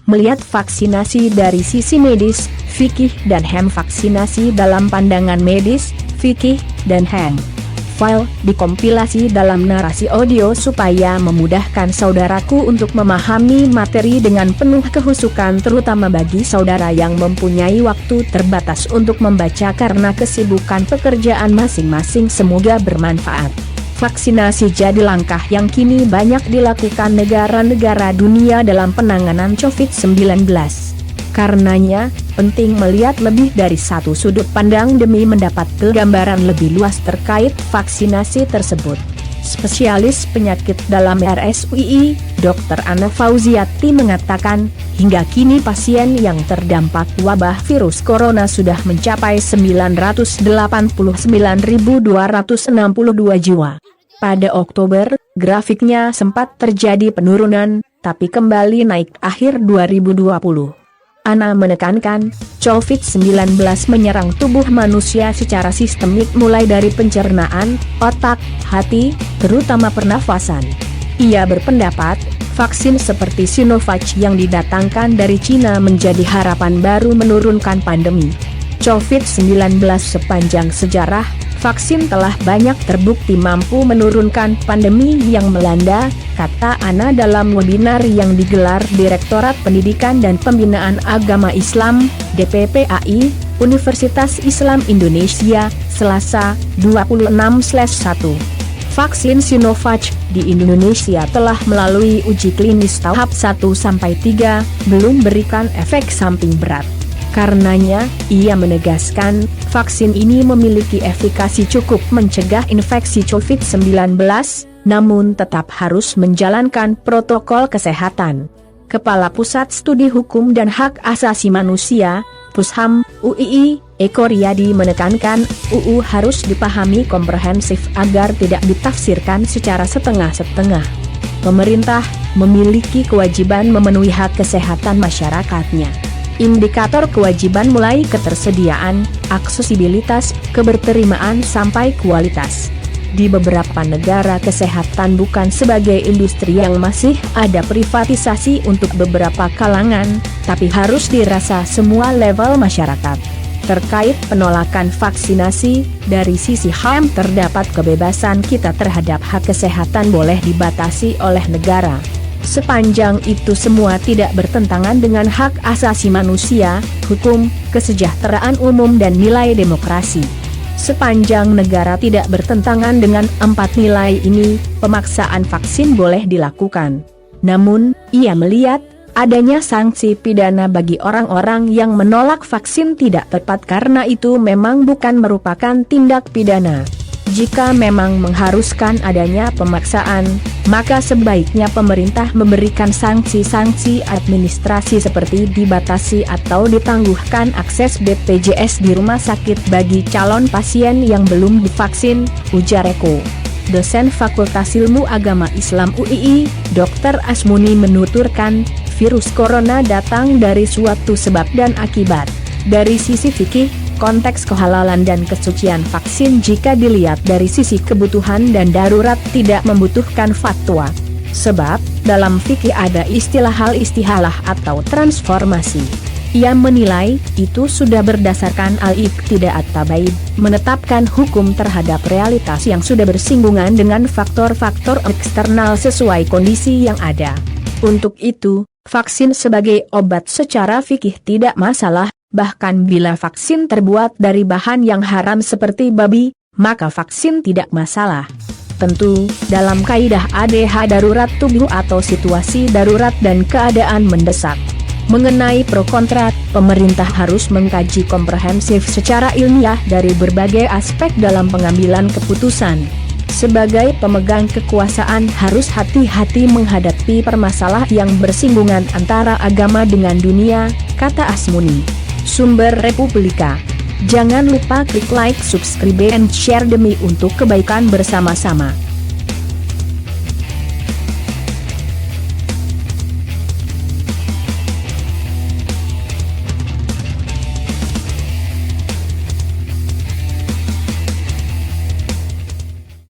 melihat vaksinasi dari sisi medis, fikih dan hem. Vaksinasi dalam pandangan medis, fikih, dan hem. File dikompilasi dalam narasi audio supaya memudahkan saudaraku untuk memahami materi dengan penuh kehusukan, terutama bagi saudara yang mempunyai waktu terbatas untuk membaca karena kesibukan pekerjaan masing-masing. Semoga bermanfaat. Vaksinasi jadi langkah yang kini banyak dilakukan negara-negara dunia dalam penanganan COVID-19. Karenanya, penting melihat lebih dari satu sudut pandang demi mendapat gambaran lebih luas terkait vaksinasi tersebut. Spesialis penyakit dalam RSUI, Dr. Ana Fauziati mengatakan, hingga kini pasien yang terdampak wabah virus corona sudah mencapai 989.262 jiwa. Pada Oktober, grafiknya sempat terjadi penurunan, tapi kembali naik akhir 2020. Ana menekankan, COVID-19 menyerang tubuh manusia secara sistemik mulai dari pencernaan, otak, hati, terutama pernafasan. Ia berpendapat, vaksin seperti Sinovac yang didatangkan dari Cina menjadi harapan baru menurunkan pandemi COVID-19 sepanjang sejarah. Vaksin telah banyak terbukti mampu menurunkan pandemi yang melanda, kata Ana dalam webinar yang digelar Direktorat Pendidikan dan Pembinaan Agama Islam, DPPAI, Universitas Islam Indonesia, Selasa, 26/1. Vaksin Sinovac di Indonesia telah melalui uji klinis tahap 1-3, belum berikan efek samping berat. Karenanya, ia menegaskan, vaksin ini memiliki efikasi cukup mencegah infeksi COVID-19, namun tetap harus menjalankan protokol kesehatan. Kepala Pusat Studi Hukum dan Hak Asasi Manusia, Pusham, UII, Eko Riyadi menekankan, UU harus dipahami komprehensif agar tidak ditafsirkan secara setengah-setengah. Pemerintah memiliki kewajiban memenuhi hak kesehatan masyarakatnya. Indikator kewajiban mulai ketersediaan, aksesibilitas, keberterimaan sampai kualitas. Di beberapa negara kesehatan bukan sebagai industri yang masih ada privatisasi untuk beberapa kalangan, tapi harus dirasa semua level masyarakat. Terkait penolakan vaksinasi, dari sisi HAM terdapat kebebasan kita terhadap hak kesehatan boleh dibatasi oleh negara. Sepanjang itu semua tidak bertentangan dengan hak asasi manusia, hukum, kesejahteraan umum dan nilai demokrasi. Sepanjang negara tidak bertentangan dengan 4 nilai ini, pemaksaan vaksin boleh dilakukan. Namun, ia melihat, adanya sanksi pidana bagi orang-orang yang menolak vaksin tidak tepat karena itu memang bukan merupakan tindak pidana. Jika memang mengharuskan adanya pemaksaan, maka sebaiknya pemerintah memberikan sanksi-sanksi administrasi seperti dibatasi atau ditangguhkan akses BPJS di rumah sakit bagi calon pasien yang belum divaksin, ujar Eko. Dosen Fakultas Ilmu Agama Islam UII, Dr. Asmuni menuturkan, virus corona datang dari suatu sebab dan akibat. Dari sisi fikih, konteks kehalalan dan kesucian vaksin jika dilihat dari sisi kebutuhan dan darurat tidak membutuhkan fatwa. Sebab, dalam fikih ada istilah hal-istihalah atau transformasi. Ia menilai, itu sudah berdasarkan al-iqtida at-tabaid, menetapkan hukum terhadap realitas yang sudah bersinggungan dengan faktor-faktor eksternal sesuai kondisi yang ada. Untuk itu, vaksin sebagai obat secara fikih tidak masalah. Bahkan bila vaksin terbuat dari bahan yang haram seperti babi, maka vaksin tidak masalah. Tentu, dalam kaidah ADH darurat tubuh atau situasi darurat dan keadaan mendesak. Mengenai pro kontra, pemerintah harus mengkaji komprehensif secara ilmiah dari berbagai aspek dalam pengambilan keputusan. Sebagai pemegang kekuasaan harus hati-hati menghadapi permasalahan yang bersinggungan antara agama dengan dunia, kata Asmuni. Sumber Republika. Jangan lupa klik like, subscribe and share demi untuk kebaikan bersama-sama.